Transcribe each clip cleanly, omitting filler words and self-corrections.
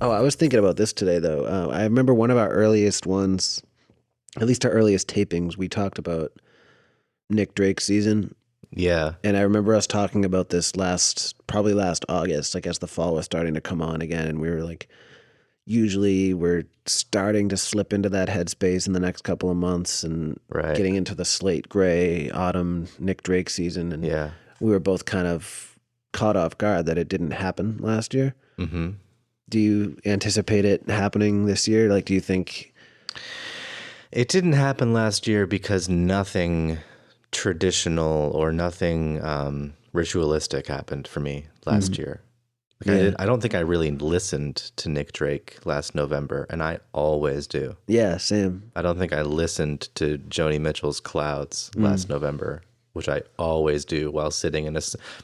Oh, I was thinking about this today, though. I remember one of our earliest ones, at least our earliest tapings, we talked about Nick Drake season. Yeah. And I remember us talking about this probably last August, like as the fall was starting to come on again. And we were like, usually we're starting to slip into that headspace in the next couple of months and Right. getting into the slate gray autumn Nick Drake season. And Yeah. we were both kind of caught off guard that it didn't happen last year. Mm-hmm. Do you anticipate it happening this year? Like, do you think? It didn't happen last year because nothing traditional or nothing ritualistic happened for me last year. Like Yeah. I don't think I really listened to Nick Drake last November, and I always do. Yeah, same. I don't think I listened to Joni Mitchell's Clouds last November, which I always do while sitting in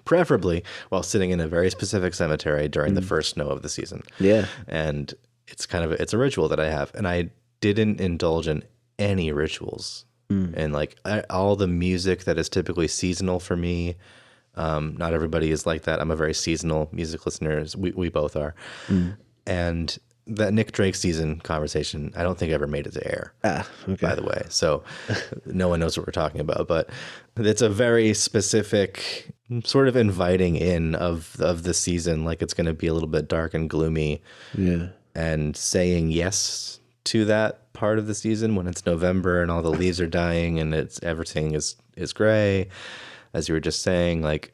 preferably while sitting in a very specific cemetery during the first snow of the season. Yeah. And it's a ritual that I have, and I didn't indulge in any rituals. And like all the music that is typically seasonal for me, not everybody is like that. I'm a very seasonal music listener. We both are. And that Nick Drake season conversation, I don't think ever made it to air, Okay. by the way. So no one knows what we're talking about, but it's a very specific sort of inviting in of the season. Like it's going to be a little bit dark and gloomy, Yeah. and saying yes to that part of the season when it's November and all the leaves are dying and everything is gray, as you were just saying, like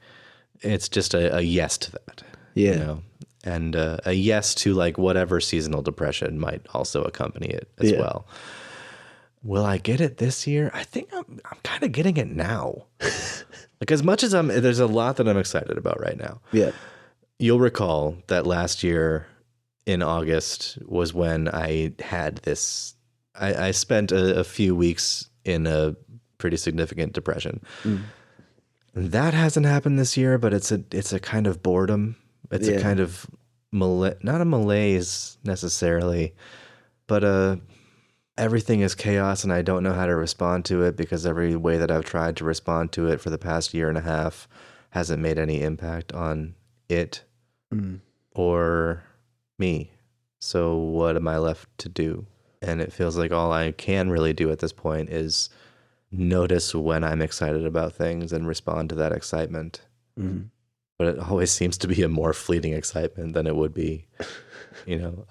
it's just a yes to that. Yeah. You know? And a yes to like whatever seasonal depression might also accompany it as well. Will I get it this year? I think I'm kind of getting it now. Like as much as there's a lot that I'm excited about right now. Yeah. You'll recall that last year in August was when I had this. I spent a few weeks in a pretty significant depression. That hasn't happened this year, but it's a kind of boredom. It's a kind of not a malaise necessarily, but everything is chaos and I don't know how to respond to it because every way that I've tried to respond to it for the past year and a half hasn't made any impact on it or me. So what am I left to do? And it feels like all I can really do at this point is notice when I'm excited about things and respond to that excitement. But it always seems to be a more fleeting excitement than it would be,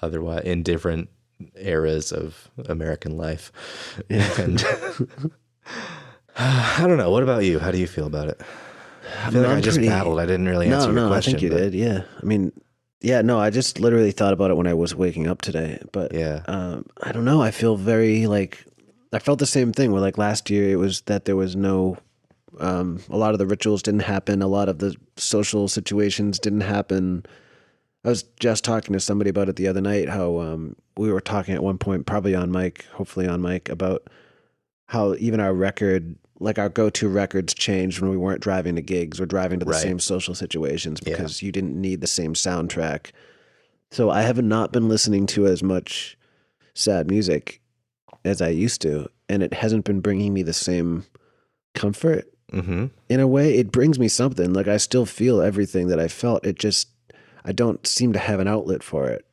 otherwise in different eras of American life. And I don't know. What about you? How do you feel about it? I feel like I just babbled. I didn't really answer your question. I think you did. Yeah. I mean, yeah, no, I just literally thought about it when I was waking up today. But I don't know. I feel very I felt the same thing where like last year it was that there was no, a lot of the rituals didn't happen. A lot of the social situations didn't happen. I was just talking to somebody about it the other night, how we were talking at one point, probably on mic, hopefully on mic, about how even our record, like our go-to records changed when we weren't driving to gigs or driving to the same social situations because you didn't need the same soundtrack. So I have not been listening to as much sad music as I used to, and it hasn't been bringing me the same comfort. In a way, it brings me something. Like I still feel everything that I felt. It just, I don't seem to have an outlet for it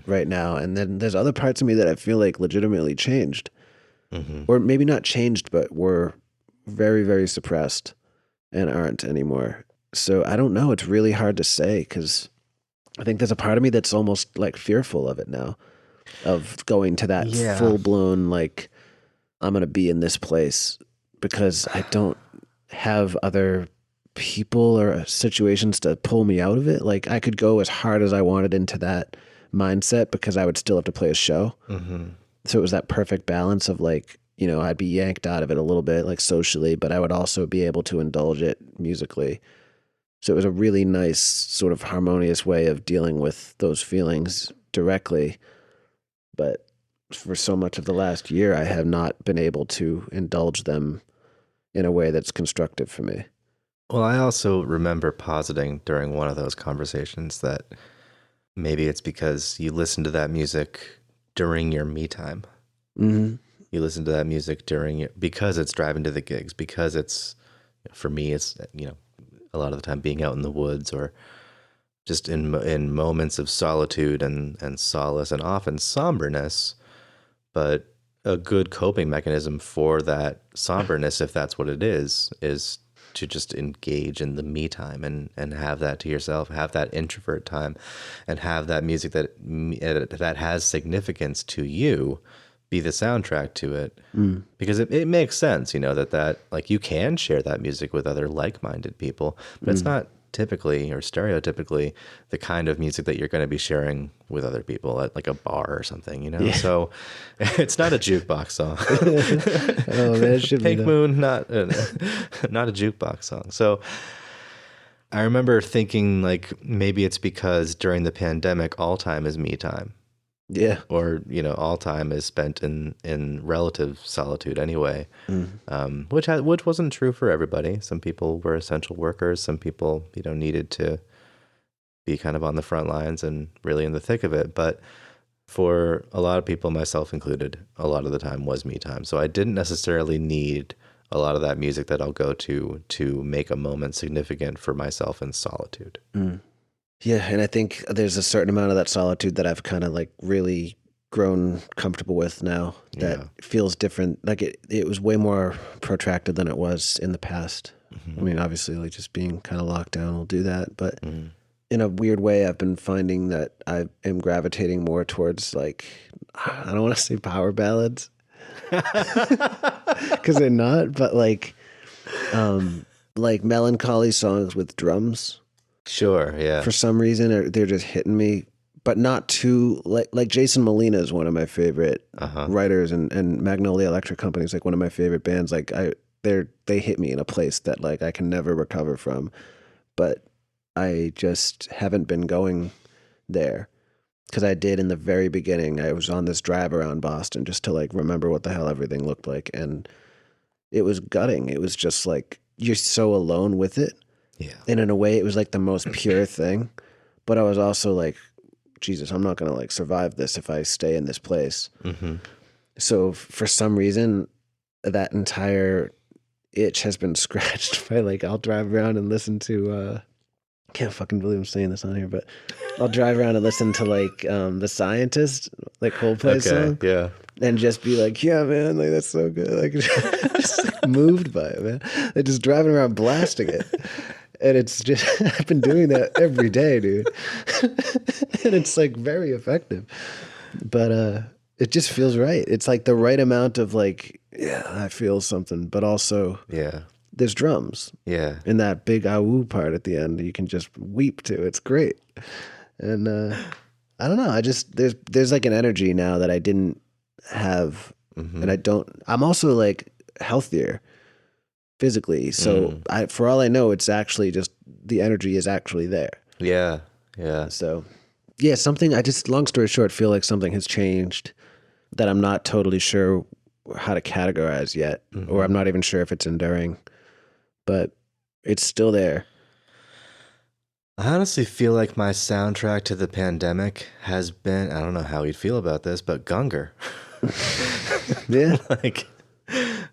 right now. And then there's other parts of me that I feel like legitimately changed. Or maybe not changed, but were very, very suppressed and aren't anymore. So I don't know. It's really hard to say because I think there's a part of me that's almost like fearful of it now, of going to that full blown, like, I'm going to be in this place because I don't have other people or situations to pull me out of it. Like I could go as hard as I wanted into that mindset because I would still have to play a show. So it was that perfect balance of like, I'd be yanked out of it a little bit like socially, but I would also be able to indulge it musically. So it was a really nice sort of harmonious way of dealing with those feelings directly. But for so much of the last year, I have not been able to indulge them in a way that's constructive for me. Well, I also remember positing during one of those conversations that maybe it's because you listen to that music during your me time. You listen to that music because it's driving to the gigs, because it's, for me, it's, a lot of the time being out in the woods or just in moments of solitude and solace and often somberness, but a good coping mechanism for that somberness, if that's what it is to just engage in the me time and have that to yourself, have that introvert time, and have that music that has significance to you be the soundtrack to it. Because it makes sense, that like you can share that music with other like-minded people, but it's not typically or stereotypically the kind of music that you're going to be sharing with other people at like a bar or something, Yeah. So it's not a jukebox song. Oh man, it should Pink be Moon, not a jukebox song. So I remember thinking like maybe it's because during the pandemic, all time is me time. Yeah. Or, all time is spent in relative solitude anyway, which wasn't true for everybody. Some people were essential workers. Some people, needed to be kind of on the front lines and really in the thick of it. But for a lot of people, myself included, a lot of the time was me time. So I didn't necessarily need a lot of that music that I'll go to make a moment significant for myself in solitude. Yeah, and I think there's a certain amount of that solitude that I've kind of like really grown comfortable with now that feels different. Like it was way more protracted than it was in the past. I mean, obviously, like just being kind of locked down will do that. But in a weird way, I've been finding that I am gravitating more towards like, I don't want to say power ballads because they're not, but like melancholy songs with drums. Sure, yeah. For some reason, they're just hitting me, but not too like Jason Molina is one of my favorite writers, and Magnolia Electric Company is like one of my favorite bands. Like they hit me in a place that like I can never recover from, but I just haven't been going there because I did in the very beginning. I was on this drive around Boston just to like remember what the hell everything looked like, and it was gutting. It was just like you're so alone with it. Yeah. And in a way, it was like the most pure thing. But I was also like, Jesus, I'm not going to like survive this if I stay in this place. So for some reason, that entire itch has been scratched by like, I'll drive around and listen to, can't fucking believe I'm saying this on here, but I'll drive around and listen to like The Scientist, like Coldplay song. Yeah. And just be like, yeah, man, like that's so good. Like just like, moved by it, man. Like just driving around blasting it. And it's just, I've been doing that every day, dude. And it's like very effective. But it just feels right. It's like the right amount of like, yeah, I feel something, but also there's drums. Yeah. And that big ah-woo part at the end, you can just weep to. It's great. And I don't know. I just, there's like an energy now that I didn't have. And I'm also like healthier physically. So for all I know, it's actually just the energy is actually there. Yeah. Yeah. So yeah, long story short, feel like something has changed that I'm not totally sure how to categorize yet, or I'm not even sure if it's enduring, but it's still there. I honestly feel like my soundtrack to the pandemic has been, I don't know how you'd feel about this, but Gunger. Yeah. Like,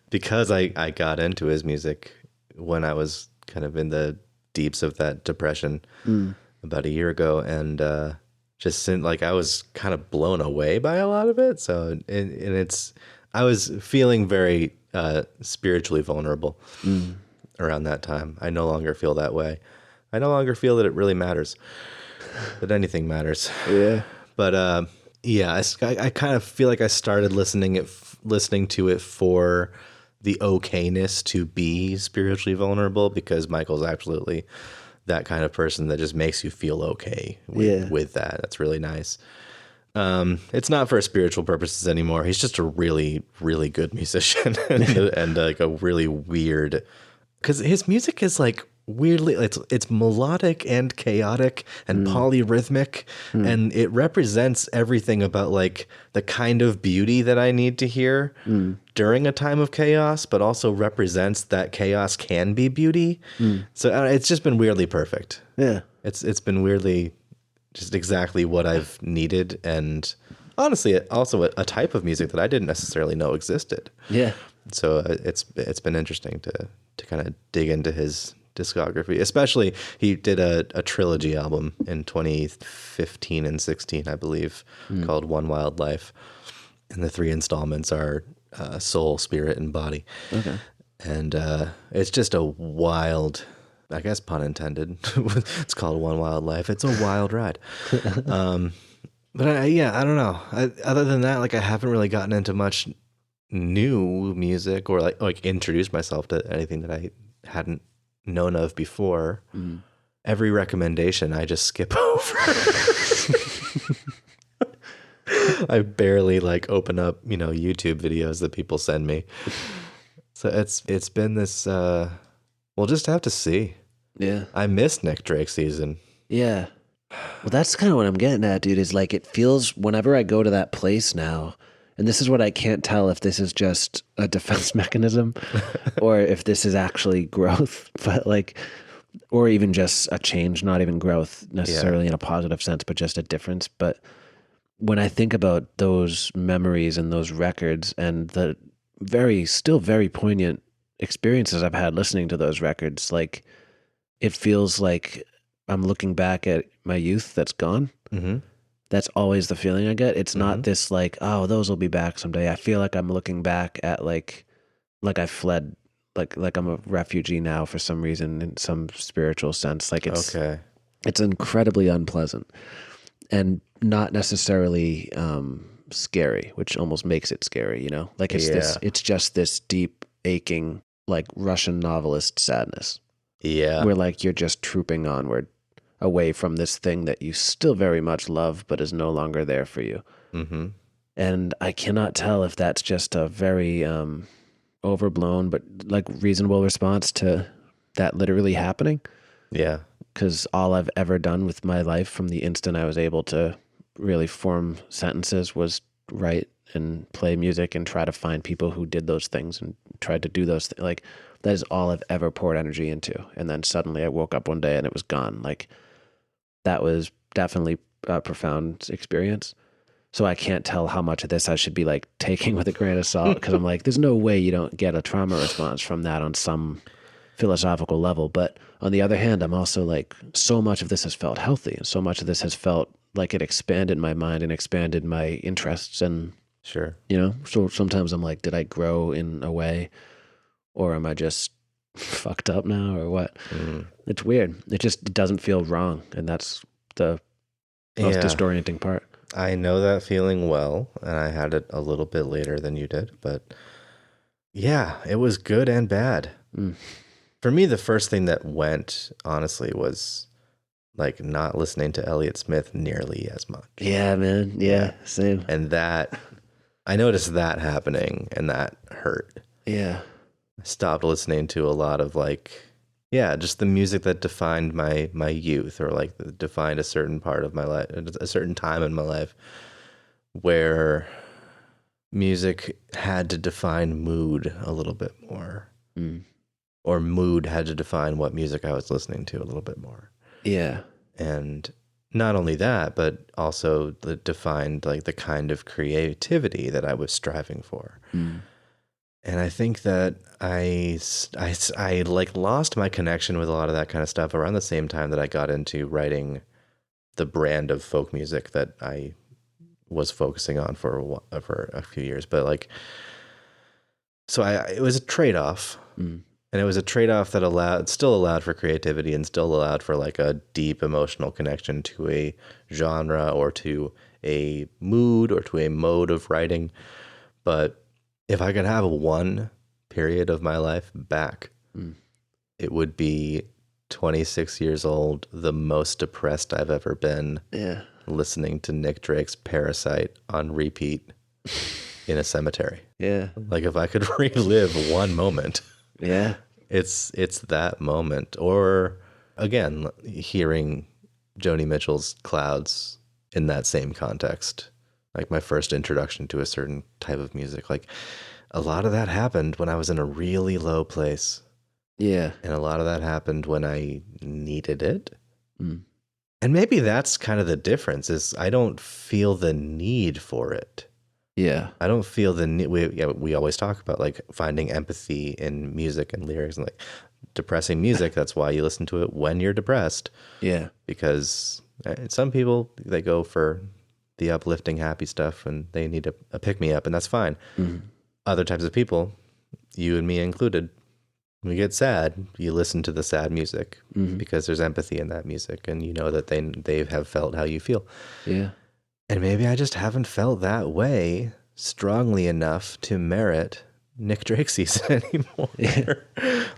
because I got into his music when I was kind of in the deeps of that depression about a year ago, and just like I was kind of blown away by a lot of it. So I was feeling very spiritually vulnerable around that time. I no longer feel that way. I no longer feel that it really matters, that anything matters. Yeah. But yeah, I kind of feel like I started listening to it for the okayness to be spiritually vulnerable, because Michael's absolutely that kind of person that just makes you feel okay with that. That's really nice. It's not for spiritual purposes anymore. He's just a really, really good musician and like a really weird, because his music is like weirdly, it's melodic and chaotic and polyrhythmic, and it represents everything about like the kind of beauty that I need to hear during a time of chaos, but also represents that chaos can be beauty. So it's just been weirdly perfect. Yeah. It's been weirdly just exactly what I've needed, and honestly, also a type of music that I didn't necessarily know existed. Yeah. So it's been interesting to kind of dig into his discography. Especially, he did a trilogy album in 2015 and 16, I believe, called One Wild Life. And the 3 installments are Soul, Spirit, and Body. Okay. And it's just a wild, I guess pun intended, it's called One Wild Life. It's a wild ride. But I don't know. Other than that, like I haven't really gotten into much new music or like introduced myself to anything that I hadn't known of before. Every recommendation I just skip over. I barely like open up, YouTube videos that people send me. So it's been this we'll just have to see. Yeah. I missed Nick Drake season. Yeah. Well, that's kind of what I'm getting at, dude, is like it feels whenever I go to that place now, and this is what I can't tell if this is just a defense mechanism or if this is actually growth, but like, or even just a change, not even growth necessarily in a positive sense, but just a difference. But when I think about those memories and those records and the still very poignant experiences I've had listening to those records, like it feels like I'm looking back at my youth that's gone. Mm-hmm. That's always the feeling I get. It's not this like, oh, those will be back someday. I feel like I'm looking back at like I fled, like I'm a refugee now for some reason in some spiritual sense. Like it's incredibly unpleasant and not necessarily scary, which almost makes it scary, Like it's just this deep, aching, like Russian novelist sadness. Yeah. Where like you're just trooping onward away from this thing that you still very much love, but is no longer there for you. Mm-hmm. And I cannot tell if that's just a very overblown, but like reasonable response to that literally happening. Yeah. Because all I've ever done with my life from the instant I was able to really form sentences was write and play music and try to find people who did those things and tried to do those things. Like that is all I've ever poured energy into. And then suddenly I woke up one day and it was gone. Like that was definitely a profound experience. So I can't tell how much of this I should be like taking with a grain of salt because I'm like, there's no way you don't get a trauma response from that on some philosophical level. But on the other hand, I'm also like, so much of this has felt healthy and so much of this has felt like it expanded my mind and expanded my interests. And sure, so sometimes I'm like, did I grow in a way or am I just fucked up now or what? It's weird. It just doesn't feel wrong. And that's the most disorienting part. I know that feeling well, and I had it a little bit later than you did, but yeah, it was good and bad. For me, the first thing that went, honestly, was like not listening to Elliott Smith nearly as much. Yeah, man. Yeah, same. And that, I noticed that happening, and that hurt. Yeah. I stopped listening to a lot of like, just the music that defined my youth or like defined a certain part of my life, a certain time in my life where music had to define mood a little bit more. Or mood had to define what music I was listening to a little bit more. Yeah. And not only that, but also defined like the kind of creativity that I was striving for. And I think that I like lost my connection with a lot of that kind of stuff around the same time that I got into writing the brand of folk music that I was focusing on for a few years. But like, so it was a trade-off. And it was a trade-off that still allowed for creativity and still allowed for like a deep emotional connection to a genre or to a mood or to a mode of writing. But if I could have one period of my life back, it would be 26 years old, the most depressed I've ever been, listening to Nick Drake's Parasite on repeat in a cemetery. Yeah. Like if I could relive one moment. Yeah. It's that moment. Or again, hearing Joni Mitchell's Clouds in that same context. Like my first introduction to a certain type of music. Like a lot of that happened when I was in a really low place. Yeah. And a lot of that happened when I needed it. And maybe that's kind of the difference is I don't feel the need for it. Yeah. I don't feel the need. We always talk about like finding empathy in music and lyrics and like depressing music. That's why you listen to it when you're depressed. Yeah. Because some people, they go for the uplifting, happy stuff and they need a pick me up, and that's fine. Mm-hmm. Other types of people, you and me included, when you get sad, you listen to the sad music because there's empathy in that music, and you know that they have felt how you feel. Yeah. And maybe I just haven't felt that way strongly enough to merit Nick Drake season anymore. Yeah.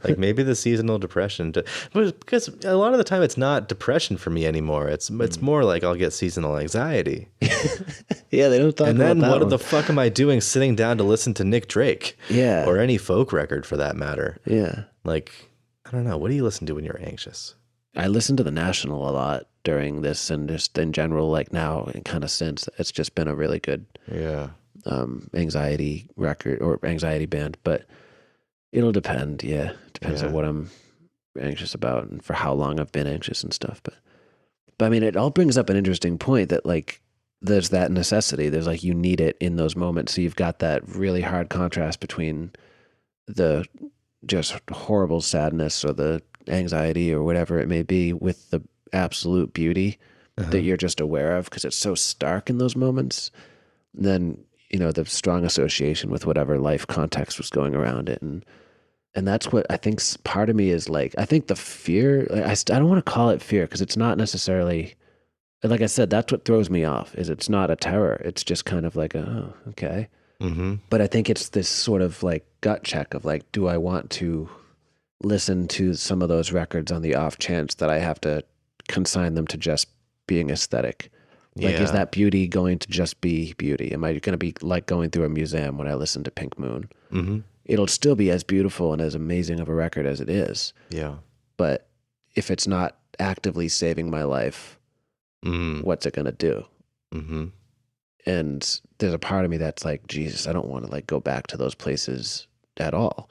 Like maybe the seasonal depression, because a lot of the time it's not depression for me anymore. It's more like I'll get seasonal anxiety. Yeah, they don't talk about that. And then what the fuck am I doing sitting down to listen to Nick Drake? Yeah. Or any folk record for that matter. Yeah. Like, I don't know. What do you listen to when you're anxious? I listen to the National a lot during this, and just in general, like now and kind of since, it's just been a really good anxiety record or anxiety band. But it'll depend. Yeah, depends on what I'm anxious about and for how long I've been anxious and stuff. But I mean, it all brings up an interesting point that like there's that necessity. There's like you need it in those moments. So you've got that really hard contrast between the just horrible sadness or the anxiety or whatever it may be with the absolute beauty that you're just aware of because it's so stark in those moments. And then, you know, the strong association with whatever life context was going around it. And that's what I think part of me is like, I think the fear, I don't want to call it fear because it's not necessarily, like I said, that's what throws me off is it's not a terror. It's just kind of like, oh, okay. Mm-hmm. But I think it's this sort of like gut check of like, do I want to listen to some of those records on the off chance that I have to consign them to just being aesthetic? Like, is that beauty going to just be beauty? Am I going to be like going through a museum when I listen to Pink Moon? Mm-hmm. It'll still be as beautiful and as amazing of a record as it is. Yeah. But if it's not actively saving my life, what's it going to do? Mm-hmm. And there's a part of me that's like, Jesus, I don't want to like go back to those places at all.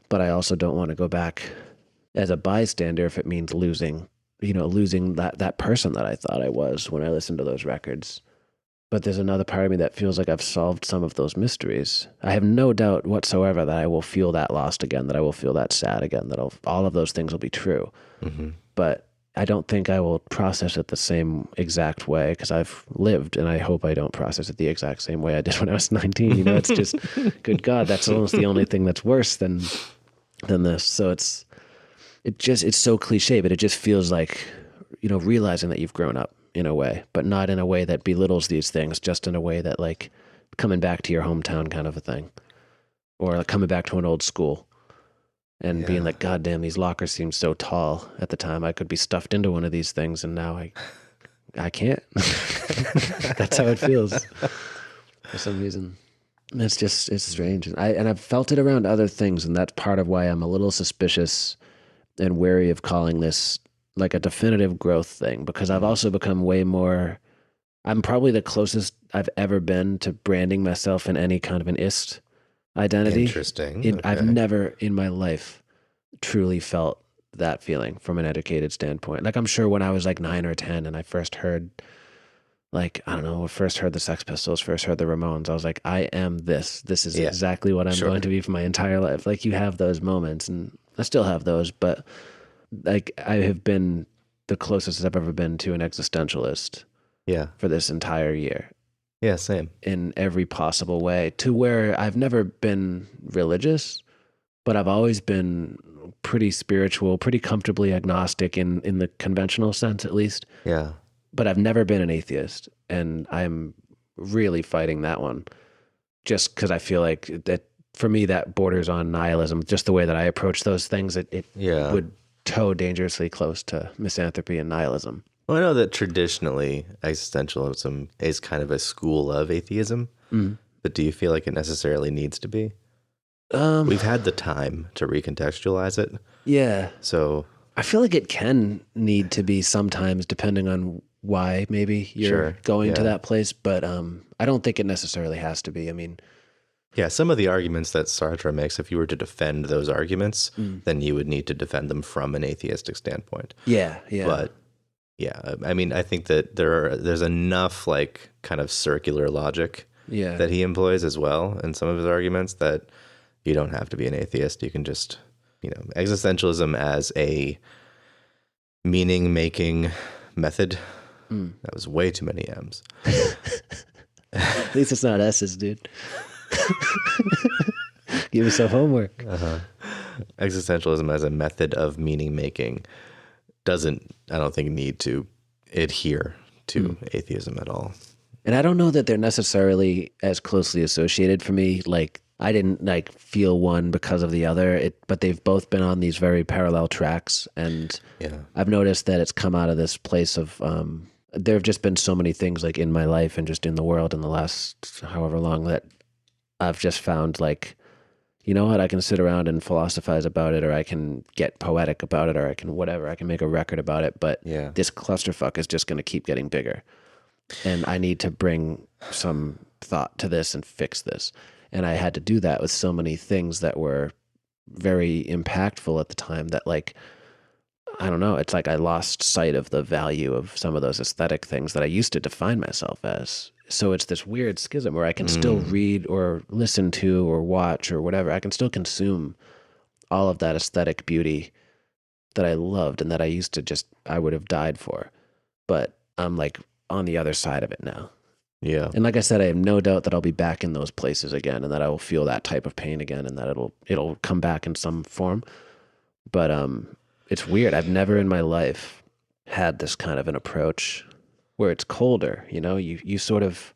But I also don't want to go back as a bystander if it means losing that person that I thought I was when I listened to those records. But there's another part of me that feels like I've solved some of those mysteries. I have no doubt whatsoever that I will feel that lost again, that I will feel that sad again, that all of those things will be true. Mm-hmm. But I don't think I will process it the same exact way because I've lived, and I hope I don't process it the exact same way I did when I was 19. You know, it's just, good God, that's almost the only thing that's worse than this. So it's so cliche, but it just feels like, you know, realizing that you've grown up in a way, but not in a way that belittles these things, just in a way that like coming back to your hometown kind of a thing, or like coming back to an old school and being like, God damn, these lockers seem so tall at the time. I could be stuffed into one of these things, and now I can't. That's how it feels for some reason. It's strange. And I've felt it around other things, and that's part of why I'm a little suspicious and wary of calling this like a definitive growth thing, because I've also become way more, I'm probably the closest I've ever been to branding myself in any kind of an ist identity. Interesting. Okay. I've never in my life truly felt that feeling from an educated standpoint. Like I'm sure when I was like 9 or 10 and I first heard, like, I don't know, first heard the Sex Pistols, first heard the Ramones, I was like, I am this. This is exactly what I'm going to be for my entire life. Like you have those moments, and I still have those, but like I have been the closest I've ever been to an existentialist for this entire year. Yeah, same. In every possible way, to where I've never been religious, but I've always been pretty spiritual, pretty comfortably agnostic in the conventional sense, at least. Yeah. But I've never been an atheist, and I'm really fighting that one just because I feel like that for me, that borders on nihilism. Just the way that I approach those things, it would toe dangerously close to misanthropy and nihilism. Well, I know that traditionally existentialism is kind of a school of atheism, but do you feel like it necessarily needs to be? We've had the time to recontextualize it. Yeah. So I feel like it can need to be sometimes, depending on why maybe you're going to that place, but I don't think it necessarily has to be. I mean, yeah, some of the arguments that Sartre makes, if you were to defend those arguments, then you would need to defend them from an atheistic standpoint. Yeah. But yeah, I mean, I think that there's enough like kind of circular logic that he employs as well in some of his arguments, that you don't have to be an atheist. You can just, existentialism as a meaning-making method. That was way too many M's. At least it's not S's, dude. Give yourself homework. Existentialism as a method of meaning-making doesn't, I don't think, need to adhere to atheism at all. And I don't know that they're necessarily as closely associated for me. Like, I didn't like feel one because of the other, but they've both been on these very parallel tracks. And I've noticed that it's come out of this place of, there have just been so many things like in my life and just in the world in the last however long that I've just found like, you know what, I can sit around and philosophize about it, or I can get poetic about it, or I can whatever, I can make a record about it. But this clusterfuck is just going to keep getting bigger. And I need to bring some thought to this and fix this. And I had to do that with so many things that were very impactful at the time that, like, I don't know, it's like I lost sight of the value of some of those aesthetic things that I used to define myself as. So it's this weird schism where I can still read or listen to or watch or whatever. I can still consume all of that aesthetic beauty that I loved and that I would have died for. But I'm like on the other side of it now. Yeah. And like I said, I have no doubt that I'll be back in those places again and that I will feel that type of pain again and that it'll come back in some form. But it's weird. I've never in my life had this kind of an approach where it's colder, you sort of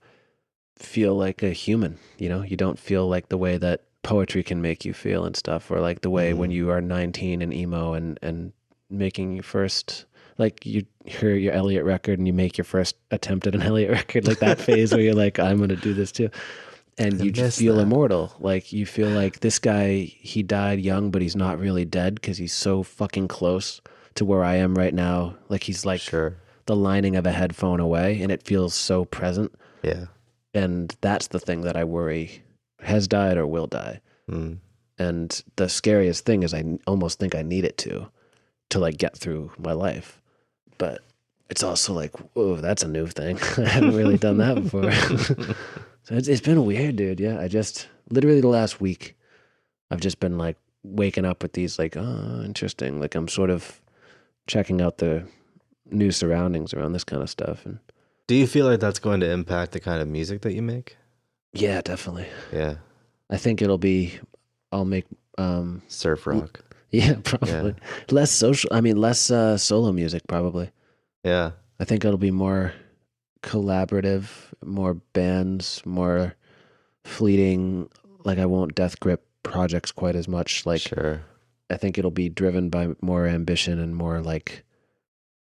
feel like a human, you don't feel like the way that poetry can make you feel and stuff, or like the way when you are 19 and emo and making your first, like you hear your Elliott record and you make your first attempt at an Elliott record, like that phase where you're like, I'm going to do this too. And you just feel immortal. Like you feel like this guy, he died young, but he's not really dead because he's so fucking close to where I am right now. Like he's like the lining of a headphone away and it feels so present. Yeah. And that's the thing that I worry has died or will die. And the scariest thing is I almost think I need it to like get through my life. But it's also like, whoa, that's a new thing. I haven't really done that before. So it's been weird, dude. Yeah. I just literally the last week, I've just been like waking up with these like, oh, interesting. Like I'm sort of checking out the new surroundings around this kind of stuff. And do you feel like that's going to impact the kind of music that you make? Yeah, definitely. Yeah. I think I'll make surf rock. Yeah, probably. Yeah. Less solo music probably. Yeah. I think it'll be more collaborative, more bands, more fleeting. Like I won't death grip projects quite as much. Like sure. I think it'll be driven by more ambition and more like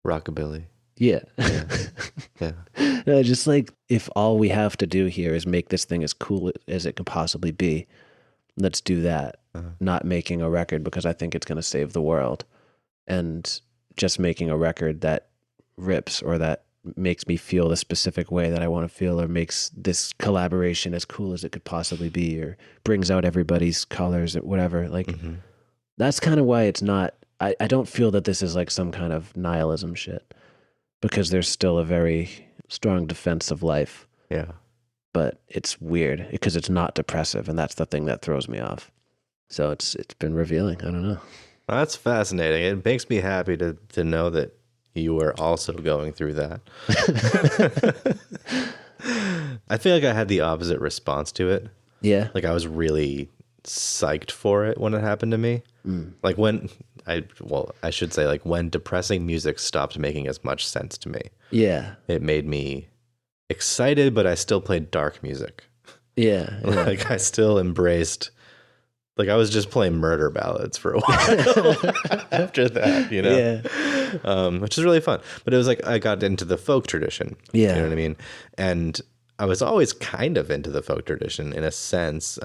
rockabilly. Yeah. Yeah. No, just like if all we have to do here is make this thing as cool as it can possibly be, let's do that. Not making a record because I think it's going to save the world, and just making a record that rips or that makes me feel the specific way that I want to feel, or makes this collaboration as cool as it could possibly be, or brings out everybody's colors or whatever. Like that's kind of why it's not, I don't feel that this is like some kind of nihilism shit, because there's still a very strong defense of life. Yeah. But it's weird because it's not depressive, and that's the thing that throws me off. So it's been revealing. I don't know. That's fascinating. It makes me happy to know that you are also going through that. I feel like I had the opposite response to it. Yeah. Like I was really psyched for it when it happened to me. Like when I should say like when depressing music stopped making as much sense to me. Yeah. It made me excited, but I still played dark music. Yeah. Like I still embraced, like I was just playing murder ballads for a while after that, Yeah. Which is really fun. But it was like I got into the folk tradition. Yeah. You know what I mean? And I was always kind of into the folk tradition in a sense,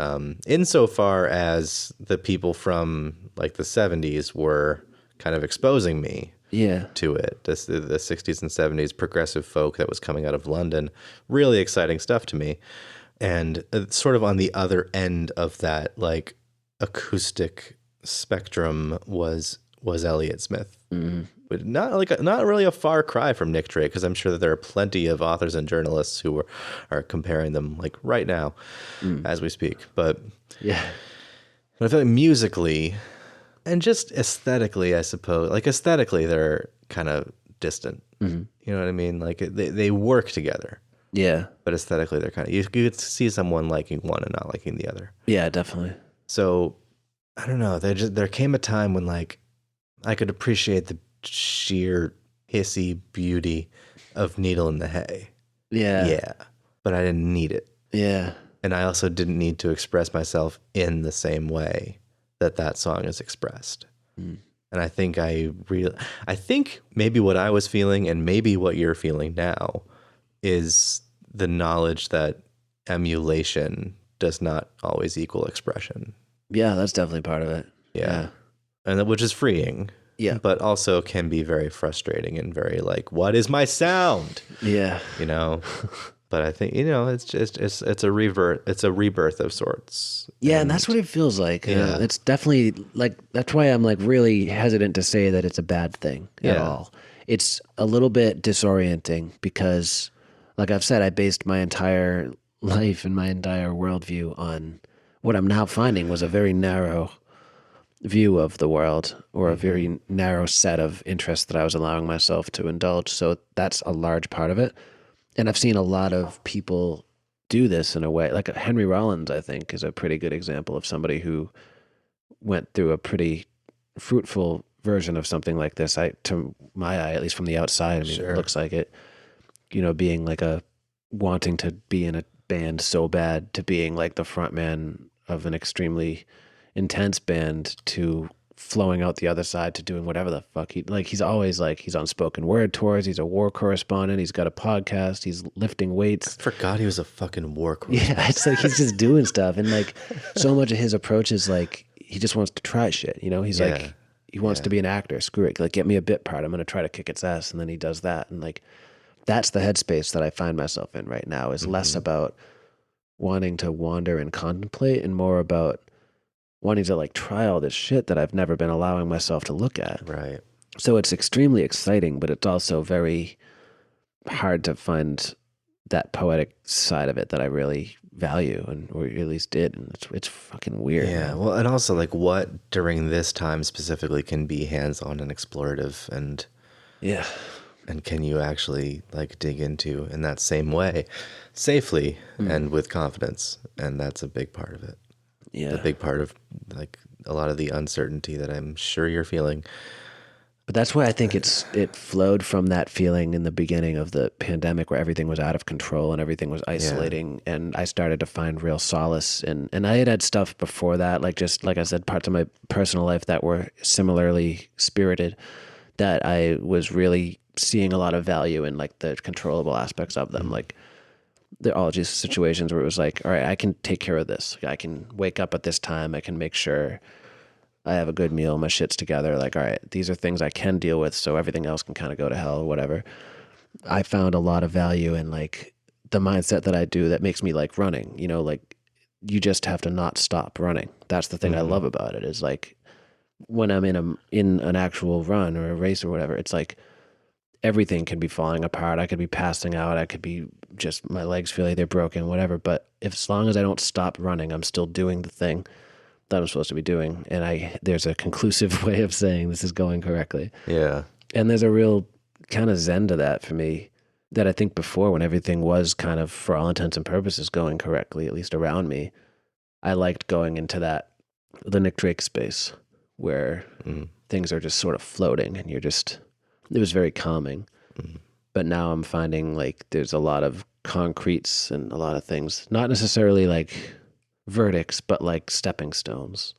insofar as the people from like the 70s were kind of exposing me to it. The 60s and 70s progressive folk that was coming out of London, really exciting stuff to me. And sort of on the other end of that like acoustic spectrum was was Elliott Smith. But not really a far cry from Nick Drake, because I'm sure that there are plenty of authors and journalists who are comparing them like right now as we speak. But Yeah. I feel like musically and just aesthetically, I suppose, like aesthetically, they're kind of distant. You know what I mean? Like they work together. Yeah. But aesthetically, they're kind of, you could see someone liking one and not liking the other. Yeah, definitely. So I don't know. There came a time when like I could appreciate the sheer hissy beauty of Needle in the Hay. Yeah. Yeah. But I didn't need it. Yeah. And I also didn't need to express myself in the same way that song is expressed. And I think I think maybe what I was feeling and maybe what you're feeling now is the knowledge that emulation does not always equal expression. Yeah, that's definitely part of it. Yeah. And which is freeing. Yeah. But also can be very frustrating and very like, what is my sound? Yeah. You know? But I think, it's just, it's a rebirth of sorts. Yeah. And that's what it feels like. Yeah. It's definitely like, that's why I'm like really hesitant to say that it's a bad thing at all. It's a little bit disorienting because, like I've said, I based my entire life and my entire worldview on what I'm now finding was a very narrow view of the world, or a very narrow set of interests that I was allowing myself to indulge. So that's a large part of it. And I've seen a lot of people do this in a way, like Henry Rollins, I think, is a pretty good example of somebody who went through a pretty fruitful version of something like this. To my eye, at least from the outside, I mean, It looks like it, being like wanting to be in a band so bad, to being like the front man of an extremely intense band, to flowing out the other side to doing whatever the fuck he's always like, he's on spoken word tours, he's a war correspondent, he's got a podcast, he's lifting weights. I forgot he was a fucking war correspondent. Yeah, it's like he's just doing stuff, and like so much of his approach is like he just wants to try shit. He's like he wants to be an actor. Screw it, like get me a bit part. I'm gonna try to kick its ass, and then he does that, and like that's the headspace that I find myself in right now. Is less about wanting to wander and contemplate, and more about wanting to like try all this shit that I've never been allowing myself to look at. Right. So it's extremely exciting, but it's also very hard to find that poetic side of it that I really value, or at least did. And it's fucking weird. Yeah. Well, and also like what during this time specifically can be hands-on and explorative, and can you actually like dig into in that same way safely and with confidence? And that's a big part of it. Yeah. A big part of like a lot of the uncertainty that I'm sure you're feeling. But that's why I think it flowed from that feeling in the beginning of the pandemic, where everything was out of control and everything was isolating. Yeah. And I started to find real solace and I had stuff before that, like just like I said, parts of my personal life that were similarly spirited, that I was really seeing a lot of value in, like the controllable aspects of them. Like they're all just situations where it was like, all right, I can take care of this. I can wake up at this time. I can make sure I have a good meal. My shit's together. Like, all right, these are things I can deal with. So everything else can kind of go to hell or whatever. I found a lot of value in like the mindset that I do that makes me like running, like you just have to not stop running. That's the thing I love about it, is like when I'm in an actual run or a race or whatever, it's like everything can be falling apart. I could be passing out. I could be just, my legs feel like they're broken, whatever. But as long as I don't stop running, I'm still doing the thing that I'm supposed to be doing. And there's a conclusive way of saying this is going correctly. Yeah. And there's a real kind of zen to that for me, that I think before, when everything was kind of, for all intents and purposes, going correctly, at least around me, I liked going into the Nick Drake space where things are just sort of floating and it was very calming. But now I'm finding like there's a lot of concretes and a lot of things, not necessarily like verdicts, but like stepping stones.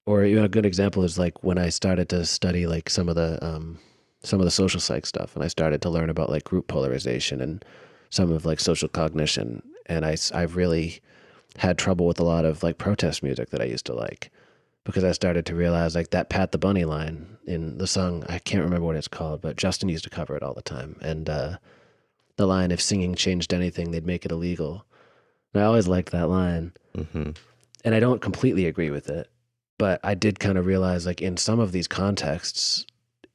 Or a good example is like when I started to study like some of the social psych stuff, and I started to learn about like group polarization and some of like social cognition. And I've really had trouble with a lot of like protest music that I used to like, because I started to realize like that Pat the Bunny line in the song, I can't remember what it's called, but Justin used to cover it all the time. And the line, if singing changed anything, they'd make it illegal. And I always liked that line. And I don't completely agree with it, But I did kind of realize, like, in some of these contexts,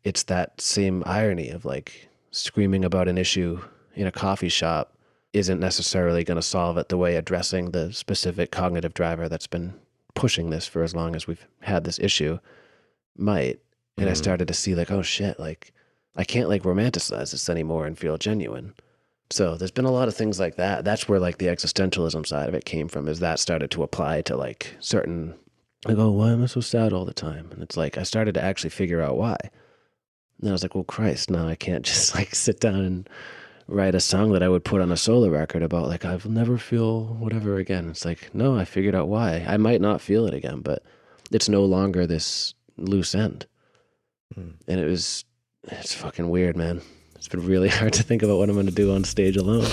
it's that same irony of like screaming about an issue in a coffee shop isn't necessarily going to solve it the way addressing the specific cognitive driver that's been pushing this for as long as we've had this issue might. And I started to see like, oh shit, like I can't like romanticize this anymore and feel genuine. So there's been a lot of things like that. That's where like the existentialism side of it came from, is that started to apply to like certain, like, oh, why am I so sad all the time? And it's like, I started to actually figure out why. And I was like, well, Christ, now I can't just like sit down and write a song that I would put on a solo record about like, I'll never feel whatever again. It's like, no, I figured out why. I might not feel it again, but it's no longer this loose end. And it's fucking weird, man. It's been really hard to think about what I'm going to do on stage alone.